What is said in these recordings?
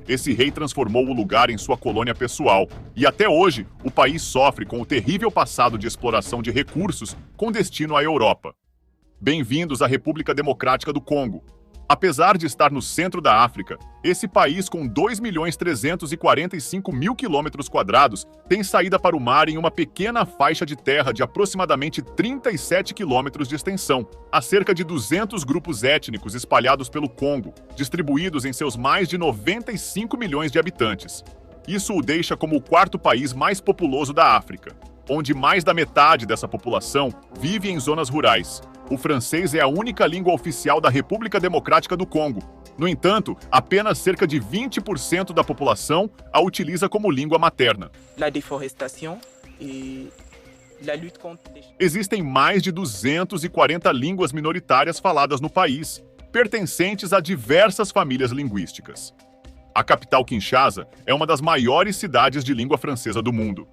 esse rei transformou o lugar em sua colônia pessoal, e até hoje o país sofre com o terrível passado de exploração de recursos com destino à Europa. Bem-vindos à República Democrática do Congo. Apesar de estar no centro da África, esse país com 2.345.000 km², tem saída para o mar em uma pequena faixa de terra de aproximadamente 37 quilômetros de extensão, há cerca de 200 grupos étnicos espalhados pelo Congo, distribuídos em seus mais de 95 milhões de habitantes. Isso o deixa como o quarto país mais populoso da África, onde mais da metade dessa população vive em zonas rurais. O francês é a única língua oficial da República Democrática do Congo. No entanto, apenas cerca de 20% da população a utiliza como língua materna. Existem mais de 240 línguas minoritárias faladas no país, pertencentes a diversas famílias linguísticas. A capital Kinshasa é uma das maiores cidades de língua francesa do mundo.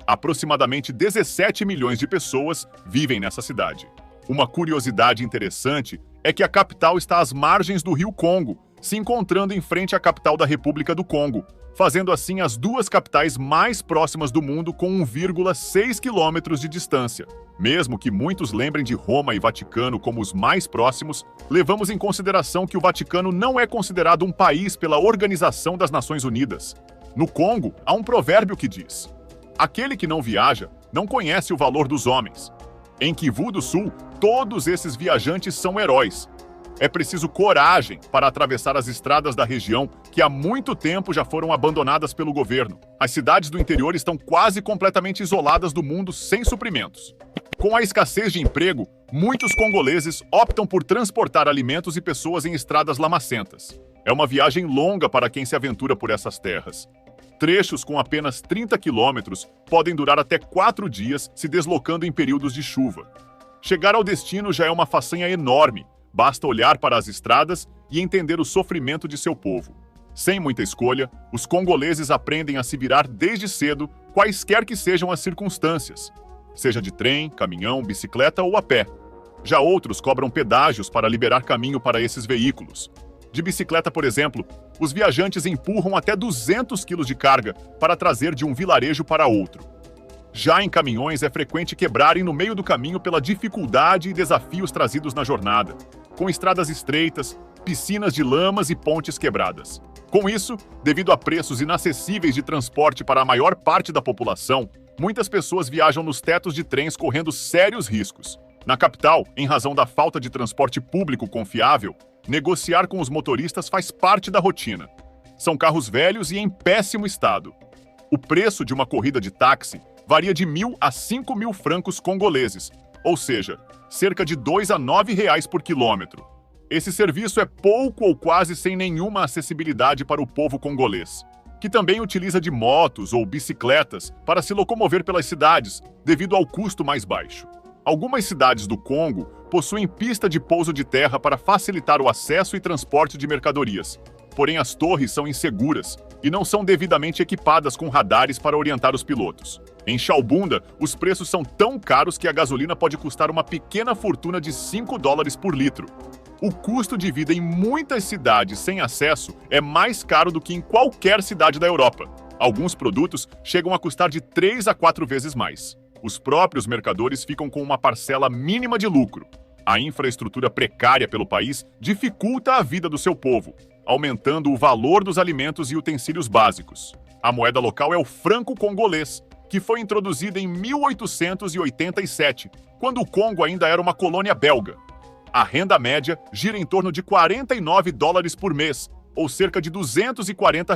Aproximadamente 17 milhões de pessoas vivem nessa cidade. Uma curiosidade interessante é que a capital está às margens do rio Congo, se encontrando em frente à capital da República do Congo, fazendo assim as duas capitais mais próximas do mundo com 1,6 quilômetros de distância. Mesmo que muitos lembrem de Roma e Vaticano como os mais próximos, levamos em consideração que o Vaticano não é considerado um país pela Organização das Nações Unidas. No Congo, há um provérbio que diz: aquele que não viaja não conhece o valor dos homens. Em Kivu do Sul, todos esses viajantes são heróis. É preciso coragem para atravessar as estradas da região que há muito tempo já foram abandonadas pelo governo. As cidades do interior estão quase completamente isoladas do mundo sem suprimentos. Com a escassez de emprego, muitos congoleses optam por transportar alimentos e pessoas em estradas lamacentas. É uma viagem longa para quem se aventura por essas terras. Trechos com apenas 30 quilômetros podem durar até 4 dias se deslocando em períodos de chuva. Chegar ao destino já é uma façanha enorme, basta olhar para as estradas e entender o sofrimento de seu povo. Sem muita escolha, os congoleses aprendem a se virar desde cedo, quaisquer que sejam as circunstâncias, seja de trem, caminhão, bicicleta ou a pé. Já outros cobram pedágios para liberar caminho para esses veículos. De bicicleta, por exemplo, os viajantes empurram até 200 quilos de carga para trazer de um vilarejo para outro. Já em caminhões, é frequente quebrarem no meio do caminho pela dificuldade e desafios trazidos na jornada, com estradas estreitas, piscinas de lamas e pontes quebradas. Com isso, devido a preços inacessíveis de transporte para a maior parte da população, muitas pessoas viajam nos tetos de trens correndo sérios riscos. Na capital, em razão da falta de transporte público confiável, negociar com os motoristas faz parte da rotina. São carros velhos e em péssimo estado. O preço de uma corrida de táxi varia de 1.000 a 5.000 francos congoleses, ou seja, cerca de 2 a 9 reais por quilômetro. Esse serviço é pouco ou quase sem nenhuma acessibilidade para o povo congolês, que também utiliza de motos ou bicicletas para se locomover pelas cidades, devido ao custo mais baixo. Algumas cidades do Congo possuem pista de pouso de terra para facilitar o acesso e transporte de mercadorias. Porém, as torres são inseguras e não são devidamente equipadas com radares para orientar os pilotos. Em Chalbunda, os preços são tão caros que a gasolina pode custar uma pequena fortuna de $5 por litro. O custo de vida em muitas cidades sem acesso é mais caro do que em qualquer cidade da Europa. Alguns produtos chegam a custar de 3 a 4 vezes mais. Os próprios mercadores ficam com uma parcela mínima de lucro. A infraestrutura precária pelo país dificulta a vida do seu povo, aumentando o valor dos alimentos e utensílios básicos. A moeda local é o franco congolês, que foi introduzida em 1887, quando o Congo ainda era uma colônia belga. A renda média gira em torno de $49 por mês, ou cerca de R$ 240,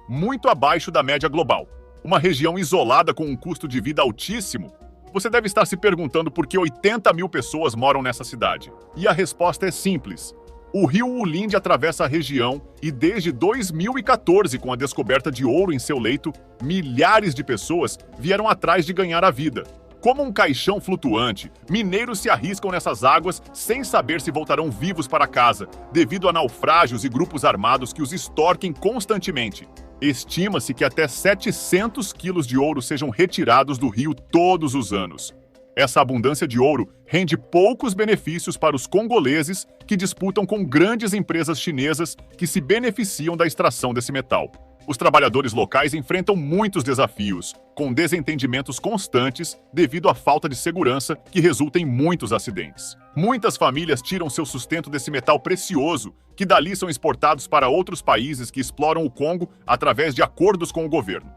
muito abaixo da média global. Uma região isolada com um custo de vida altíssimo? Você deve estar se perguntando por que 80.000 pessoas moram nessa cidade. E a resposta é simples. O rio Ulinde atravessa a região e desde 2014, com a descoberta de ouro em seu leito, milhares de pessoas vieram atrás de ganhar a vida. Como um caixão flutuante, mineiros se arriscam nessas águas sem saber se voltarão vivos para casa, devido a naufrágios e grupos armados que os extorquem constantemente. Estima-se que até 700 quilos de ouro sejam retirados do rio todos os anos. Essa abundância de ouro rende poucos benefícios para os congoleses que disputam com grandes empresas chinesas que se beneficiam da extração desse metal. Os trabalhadores locais enfrentam muitos desafios, com desentendimentos constantes devido à falta de segurança que resulta em muitos acidentes. Muitas famílias tiram seu sustento desse metal precioso, que dali são exportados para outros países que exploram o Congo através de acordos com o governo.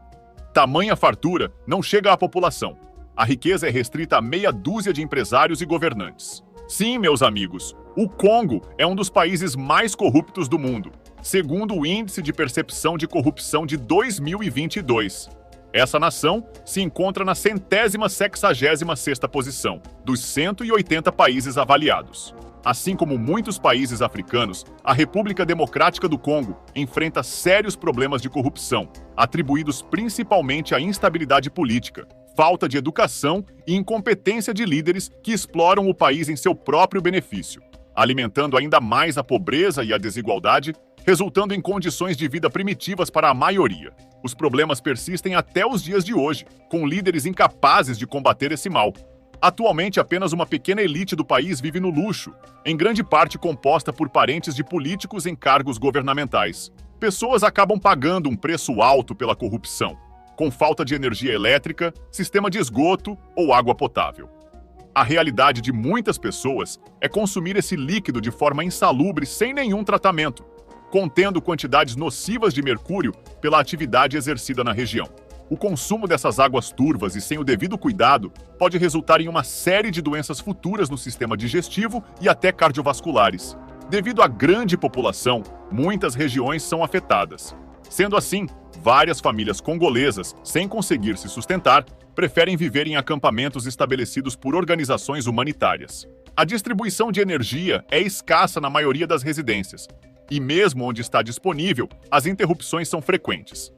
Tamanha fartura não chega à população. A riqueza é restrita a meia dúzia de empresários e governantes. Sim, meus amigos, o Congo é um dos países mais corruptos do mundo, segundo o Índice de Percepção de Corrupção de 2022. Essa nação se encontra na 166ª posição, dos 180 países avaliados. Assim como muitos países africanos, a República Democrática do Congo enfrenta sérios problemas de corrupção, atribuídos principalmente à instabilidade política, falta de educação e incompetência de líderes que exploram o país em seu próprio benefício, alimentando ainda mais a pobreza e a desigualdade, resultando em condições de vida primitivas para a maioria. Os problemas persistem até os dias de hoje, com líderes incapazes de combater esse mal. Atualmente, apenas uma pequena elite do país vive no luxo, em grande parte composta por parentes de políticos em cargos governamentais. Pessoas acabam pagando um preço alto pela corrupção, com falta de energia elétrica, sistema de esgoto ou água potável. A realidade de muitas pessoas é consumir esse líquido de forma insalubre sem nenhum tratamento, contendo quantidades nocivas de mercúrio pela atividade exercida na região. O consumo dessas águas turvas e sem o devido cuidado pode resultar em uma série de doenças futuras no sistema digestivo e até cardiovasculares. Devido à grande população, muitas regiões são afetadas. Sendo assim, várias famílias congolesas, sem conseguir se sustentar, preferem viver em acampamentos estabelecidos por organizações humanitárias. A distribuição de energia é escassa na maioria das residências, e mesmo onde está disponível, as interrupções são frequentes.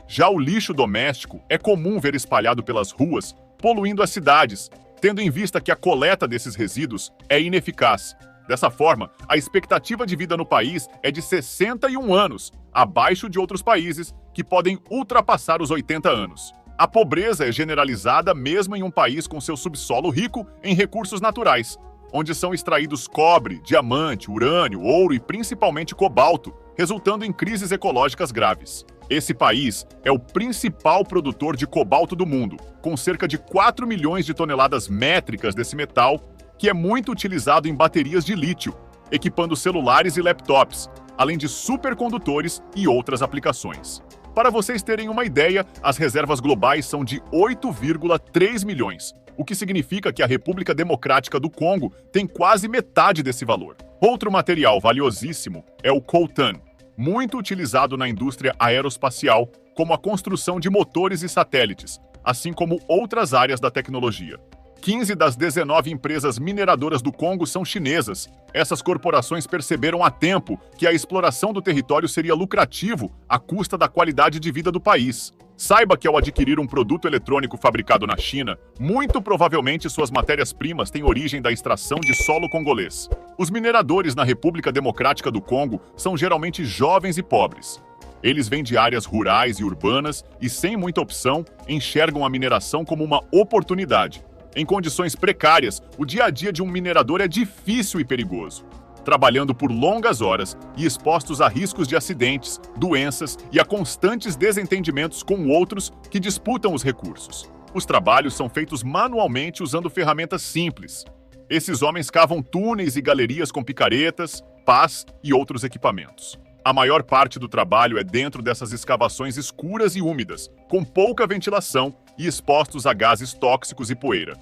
Já o lixo doméstico é comum ver espalhado pelas ruas, poluindo as cidades, tendo em vista que a coleta desses resíduos é ineficaz. Dessa forma, a expectativa de vida no país é de 61 anos, abaixo de outros países que podem ultrapassar os 80 anos. A pobreza é generalizada mesmo em um país com seu subsolo rico em recursos naturais, onde são extraídos cobre, diamante, urânio, ouro e principalmente cobalto, resultando em crises ecológicas graves. Esse país é o principal produtor de cobalto do mundo, com cerca de 4 milhões de toneladas métricas desse metal, que é muito utilizado em baterias de lítio, equipando celulares e laptops, além de supercondutores e outras aplicações. Para vocês terem uma ideia, as reservas globais são de 8,3 milhões, o que significa que a República Democrática do Congo tem quase metade desse valor. Outro material valiosíssimo é o coltan, muito utilizado na indústria aeroespacial, como a construção de motores e satélites, assim como outras áreas da tecnologia. 15 das 19 empresas mineradoras do Congo são chinesas. Essas corporações perceberam há tempo que a exploração do território seria lucrativo à custa da qualidade de vida do país. Saiba que ao adquirir um produto eletrônico fabricado na China, muito provavelmente suas matérias-primas têm origem da extração de solo congolês. Os mineradores na República Democrática do Congo são geralmente jovens e pobres. Eles vêm de áreas rurais e urbanas e, sem muita opção, enxergam a mineração como uma oportunidade. Em condições precárias, o dia a dia de um minerador é difícil e perigoso, trabalhando por longas horas e expostos a riscos de acidentes, doenças e a constantes desentendimentos com outros que disputam os recursos. Os trabalhos são feitos manualmente usando ferramentas simples. Esses homens cavam túneis e galerias com picaretas, pás e outros equipamentos. A maior parte do trabalho é dentro dessas escavações escuras e úmidas, com pouca ventilação e expostos a gases tóxicos e poeira.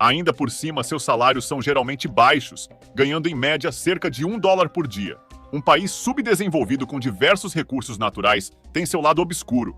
Ainda por cima, seus salários são geralmente baixos, ganhando em média cerca de $1 por dia. Um país subdesenvolvido com diversos recursos naturais tem seu lado obscuro.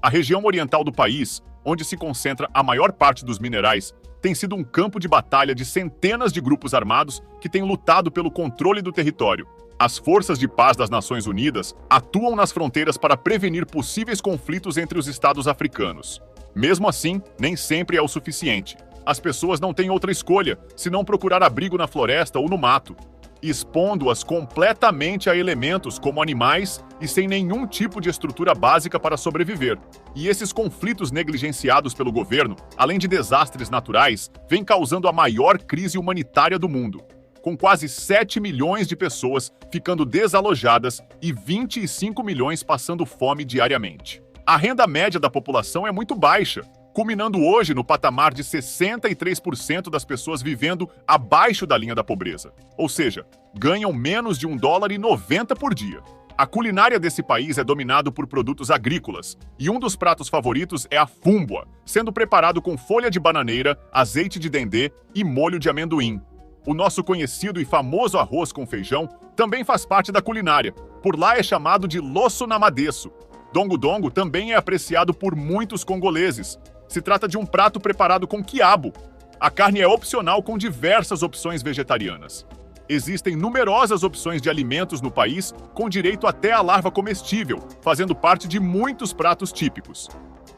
A região oriental do país, onde se concentra a maior parte dos minerais, tem sido um campo de batalha de centenas de grupos armados que têm lutado pelo controle do território. As forças de paz das Nações Unidas atuam nas fronteiras para prevenir possíveis conflitos entre os estados africanos. Mesmo assim, nem sempre é o suficiente. As pessoas não têm outra escolha senão procurar abrigo na floresta ou no mato, expondo-as completamente a elementos como animais e sem nenhum tipo de estrutura básica para sobreviver. E esses conflitos negligenciados pelo governo, além de desastres naturais, vêm causando a maior crise humanitária do mundo, com quase 7 milhões de pessoas ficando desalojadas e 25 milhões passando fome diariamente. A renda média da população é muito baixa, culminando hoje no patamar de 63% das pessoas vivendo abaixo da linha da pobreza. Ou seja, ganham menos de $1,90 por dia. A culinária desse país é dominada por produtos agrícolas, e um dos pratos favoritos é a fúmbua, sendo preparado com folha de bananeira, azeite de dendê e molho de amendoim. O nosso conhecido e famoso arroz com feijão também faz parte da culinária. Por lá é chamado de losso namadeço. Dongo-dongo também é apreciado por muitos congoleses. Se trata de um prato preparado com quiabo. A carne é opcional com diversas opções vegetarianas. Existem numerosas opções de alimentos no país, com direito até à larva comestível, fazendo parte de muitos pratos típicos.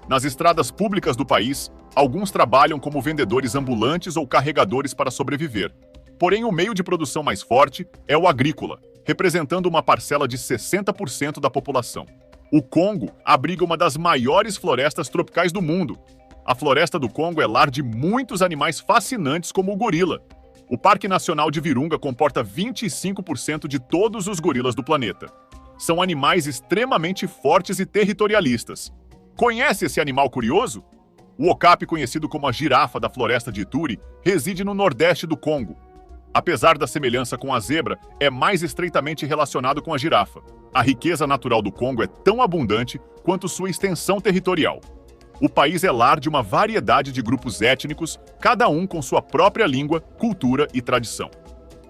Nas estradas públicas do país, alguns trabalham como vendedores ambulantes ou carregadores para sobreviver. Porém, o meio de produção mais forte é o agrícola, representando uma parcela de 60% da população. O Congo abriga uma das maiores florestas tropicais do mundo. A Floresta do Congo é lar de muitos animais fascinantes como o gorila. O Parque Nacional de Virunga comporta 25% de todos os gorilas do planeta. São animais extremamente fortes e territorialistas. Conhece esse animal curioso? O okapi, conhecido como a girafa da floresta de Ituri, reside no nordeste do Congo. Apesar da semelhança com a zebra, é mais estreitamente relacionado com a girafa. A riqueza natural do Congo é tão abundante quanto sua extensão territorial. O país é lar de uma variedade de grupos étnicos, cada um com sua própria língua, cultura e tradição.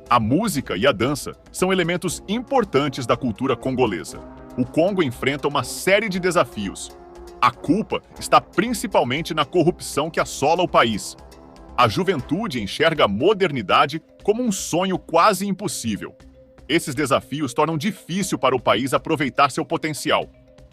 A música e a dança são elementos importantes da cultura congolesa. O Congo enfrenta uma série de desafios. A culpa está principalmente na corrupção que assola o país. A juventude enxerga a modernidade como um sonho quase impossível. Esses desafios tornam difícil para o país aproveitar seu potencial.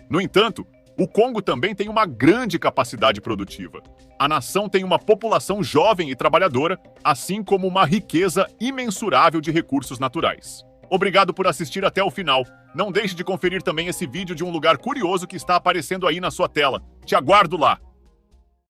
No entanto, o Congo também tem uma grande capacidade produtiva. A nação tem uma população jovem e trabalhadora, assim como uma riqueza imensurável de recursos naturais. Obrigado por assistir até o final. Não deixe de conferir também esse vídeo de um lugar curioso que está aparecendo aí na sua tela. Te aguardo lá!